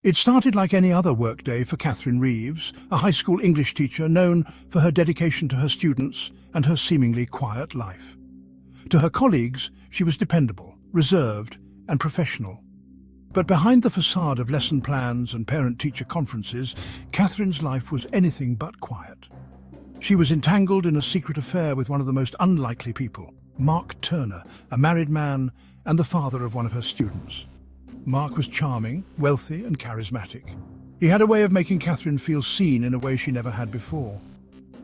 It started like any other workday for Catherine Reeves, a high school English teacher known for her dedication to her students and her seemingly quiet life. To her colleagues, she was dependable, reserved, and professional. But behind the facade of lesson plans and parent-teacher conferences, Catherine's life was anything but quiet. She was entangled in a secret affair with one of the most unlikely people, Mark Turner, a married man and the father of one of her students. Mark was charming, wealthy, and charismatic. He had a way of making Catherine feel seen in a way she never had before.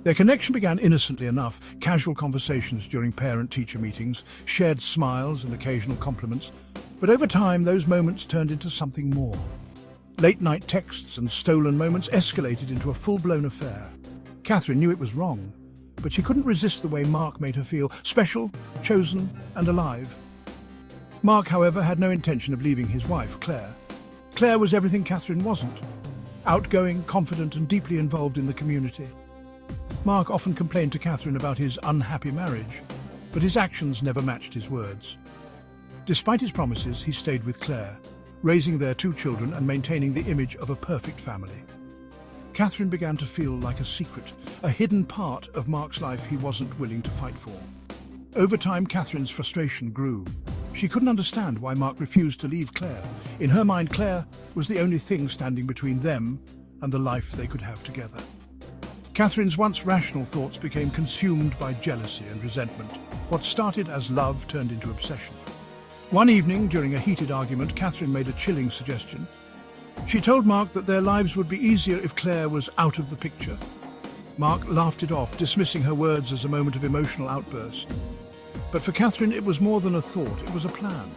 Their connection began innocently enough, casual conversations during parent-teacher meetings, shared smiles and occasional compliments. But over time, those moments turned into something more. Late-night texts and stolen moments escalated into a full-blown affair. Catherine knew it was wrong, but she couldn't resist the way Mark made her feel special, chosen, and alive. Mark, however, had no intention of leaving his wife, Claire. Claire was everything Catherine wasn't. Outgoing, confident, and deeply involved in the community. Mark often complained to Catherine about his unhappy marriage, but his actions never matched his words. Despite his promises, he stayed with Claire, raising their 2 children and maintaining the image of a perfect family. Catherine began to feel like a secret, a hidden part of Mark's life he wasn't willing to fight for. Over time, Catherine's frustration grew. She couldn't understand why Mark refused to leave Claire. In her mind, Claire was the only thing standing between them and the life they could have together. Catherine's once rational thoughts became consumed by jealousy and resentment. What started as love turned into obsession. One evening, during a heated argument, Catherine made a chilling suggestion. She told Mark that their lives would be easier if Claire was out of the picture. Mark laughed it off, dismissing her words as a moment of emotional outburst. But for Catherine, it was more than a thought, it was a plan.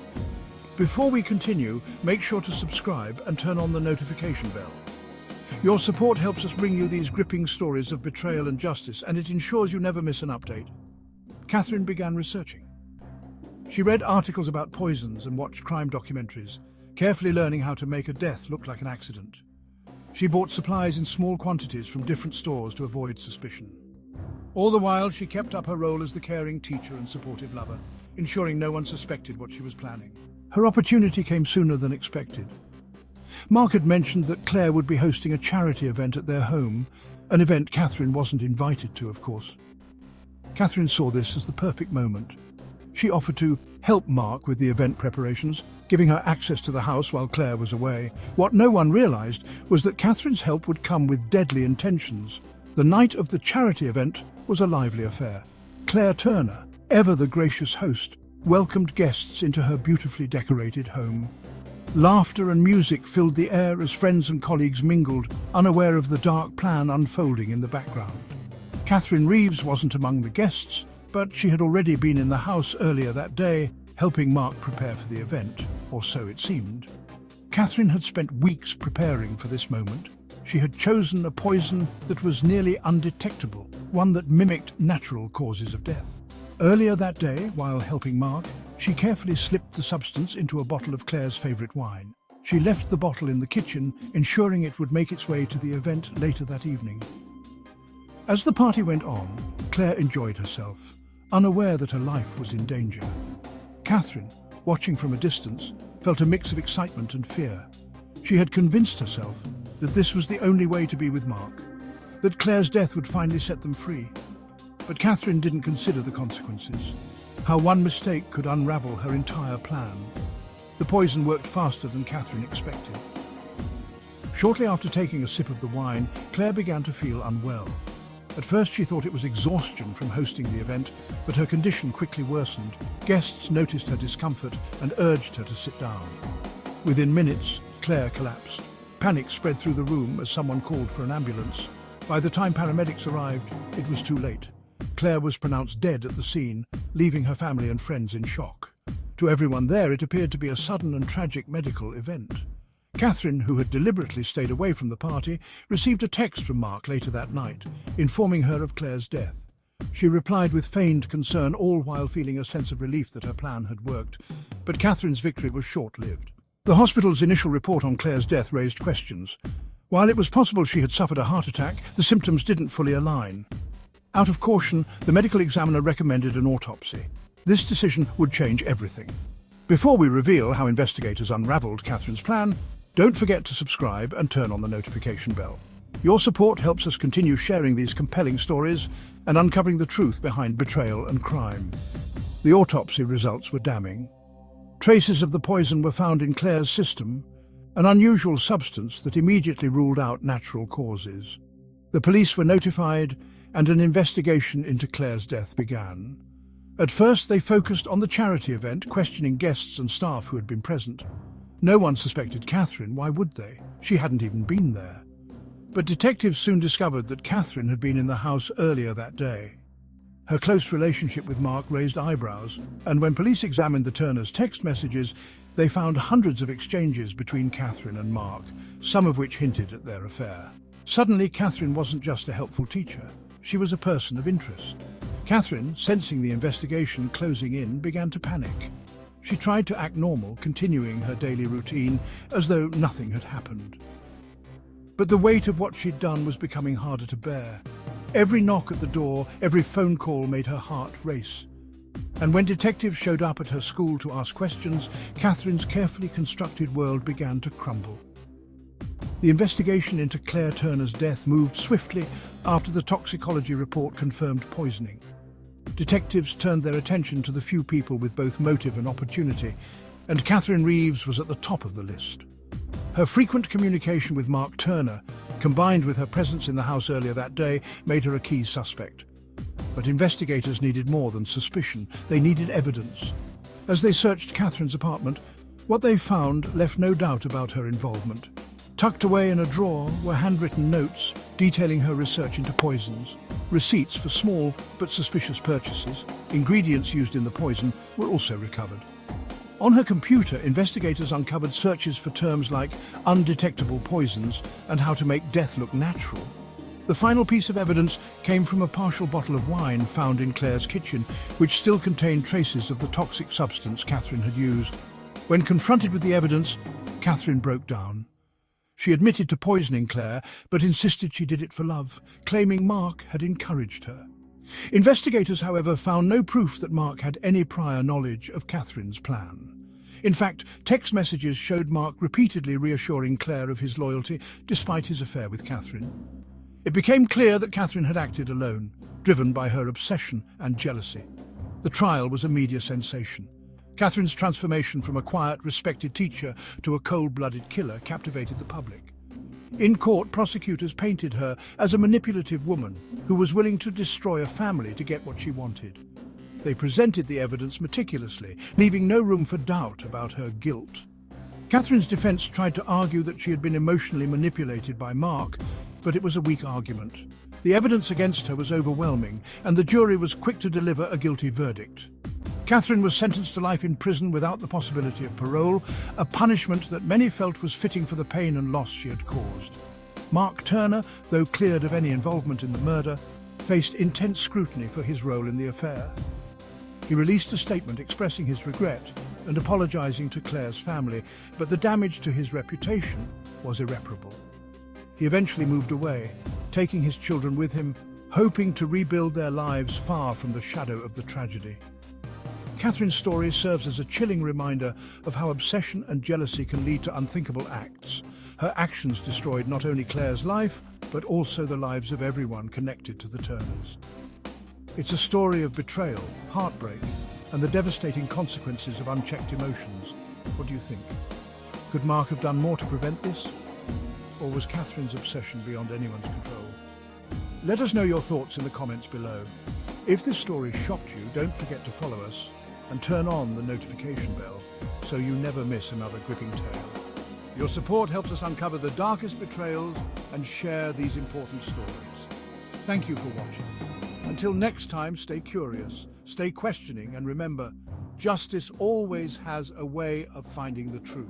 Before we continue, make sure to subscribe and turn on the notification bell. Your support helps us bring you these gripping stories of betrayal and justice, and it ensures you never miss an update. Catherine began researching. She read articles about poisons and watched crime documentaries, carefully learning how to make a death look like an accident. She bought supplies in small quantities from different stores to avoid suspicion. All the while, she kept up her role as the caring teacher and supportive lover, ensuring no one suspected what she was planning. Her opportunity came sooner than expected. Mark had mentioned that Claire would be hosting a charity event at their home, an event Catherine wasn't invited to, of course. Catherine saw this as the perfect moment. She offered to help Mark with the event preparations, giving her access to the house while Claire was away. What no one realized was that Catherine's help would come with deadly intentions. The night of the charity event was a lively affair. Claire Turner, ever the gracious host, welcomed guests into her beautifully decorated home. Laughter and music filled the air as friends and colleagues mingled, unaware of the dark plan unfolding in the background. Catherine Reeves wasn't among the guests, but she had already been in the house earlier that day, helping Mark prepare for the event, or so it seemed. Catherine had spent weeks preparing for this moment. She had chosen a poison that was nearly undetectable, one that mimicked natural causes of death. Earlier that day, while helping Mark, she carefully slipped the substance into a bottle of Claire's favorite wine. She left the bottle in the kitchen, ensuring it would make its way to the event later that evening. As the party went on, Claire enjoyed herself, unaware that her life was in danger. Catherine, watching from a distance, felt a mix of excitement and fear. She had convinced herself that this was the only way to be with Mark, that Claire's death would finally set them free. But Catherine didn't consider the consequences, how one mistake could unravel her entire plan. The poison worked faster than Catherine expected. Shortly after taking a sip of the wine, Claire began to feel unwell. At first she thought it was exhaustion from hosting the event, but her condition quickly worsened. Guests noticed her discomfort and urged her to sit down. Within minutes, Claire collapsed. Panic spread through the room as someone called for an ambulance. By the time paramedics arrived, it was too late. Claire was pronounced dead at the scene, leaving her family and friends in shock. To everyone there, it appeared to be a sudden and tragic medical event. Catherine, who had deliberately stayed away from the party, received a text from Mark later that night, informing her of Claire's death. She replied with feigned concern, all while feeling a sense of relief that her plan had worked. But Catherine's victory was short-lived. The hospital's initial report on Claire's death raised questions. While it was possible she had suffered a heart attack, the symptoms didn't fully align. Out of caution, the medical examiner recommended an autopsy. This decision would change everything. Before we reveal how investigators unraveled Catherine's plan, Don't forget to subscribe and turn on the notification bell. Your support helps us continue sharing these compelling stories and uncovering the truth behind betrayal and crime. The autopsy results were damning. Traces of the poison were found in Claire's system, an unusual substance that immediately ruled out natural causes. The police were notified, and an investigation into Claire's death began. At first, they focused on the charity event, questioning guests and staff who had been present. No one suspected Catherine. Why would they? She hadn't even been there. But detectives soon discovered that Catherine had been in the house earlier that day. Her close relationship with Mark raised eyebrows, and when police examined the Turners' text messages, they found hundreds of exchanges between Catherine and Mark, some of which hinted at their affair. Suddenly, Catherine wasn't just a helpful teacher. She was a person of interest. Catherine, sensing the investigation closing in, began to panic. She tried to act normal, continuing her daily routine as though nothing had happened. But the weight of what she'd done was becoming harder to bear. Every knock at the door, every phone call made her heart race. And when detectives showed up at her school to ask questions, Catherine's carefully constructed world began to crumble. The investigation into Claire Turner's death moved swiftly after the toxicology report confirmed poisoning. Detectives turned their attention to the few people with both motive and opportunity, and Catherine Reeves was at the top of the list. Her frequent communication with Mark Turner, combined with her presence in the house earlier that day, made her a key suspect. But investigators needed more than suspicion. They needed evidence. As they searched Catherine's apartment, what they found left no doubt about her involvement. Tucked away in a drawer were handwritten notes detailing her research into poisons. Receipts for small but suspicious purchases, ingredients used in the poison, were also recovered. On her computer, investigators uncovered searches for terms like undetectable poisons and how to make death look natural. The final piece of evidence came from a partial bottle of wine found in Claire's kitchen, which still contained traces of the toxic substance Catherine had used. When confronted with the evidence, Catherine broke down. She admitted to poisoning Claire, but insisted she did it for love, claiming Mark had encouraged her. Investigators, however, found no proof that Mark had any prior knowledge of Catherine's plan. In fact, text messages showed Mark repeatedly reassuring Claire of his loyalty, despite his affair with Catherine. It became clear that Catherine had acted alone, driven by her obsession and jealousy. The trial was a media sensation. Catherine's transformation from a quiet, respected teacher to a cold-blooded killer captivated the public. In court, prosecutors painted her as a manipulative woman who was willing to destroy a family to get what she wanted. They presented the evidence meticulously, leaving no room for doubt about her guilt. Catherine's defense tried to argue that she had been emotionally manipulated by Mark, but it was a weak argument. The evidence against her was overwhelming, and the jury was quick to deliver a guilty verdict. Catherine was sentenced to life in prison without the possibility of parole, a punishment that many felt was fitting for the pain and loss she had caused. Mark Turner, though cleared of any involvement in the murder, faced intense scrutiny for his role in the affair. He released a statement expressing his regret and apologizing to Claire's family, but the damage to his reputation was irreparable. He eventually moved away, taking his children with him, hoping to rebuild their lives far from the shadow of the tragedy. Catherine's story serves as a chilling reminder of how obsession and jealousy can lead to unthinkable acts. Her actions destroyed not only Claire's life, but also the lives of everyone connected to the Turners. It's a story of betrayal, heartbreak, and the devastating consequences of unchecked emotions. What do you think? Could Mark have done more to prevent this? Or was Catherine's obsession beyond anyone's control? Let us know your thoughts in the comments below. If this story shocked you, don't forget to follow us and turn on the notification bell so you never miss another gripping tale. Your support helps us uncover the darkest betrayals and share these important stories. Thank you for watching. Until next time, stay curious, stay questioning, and remember, justice always has a way of finding the truth.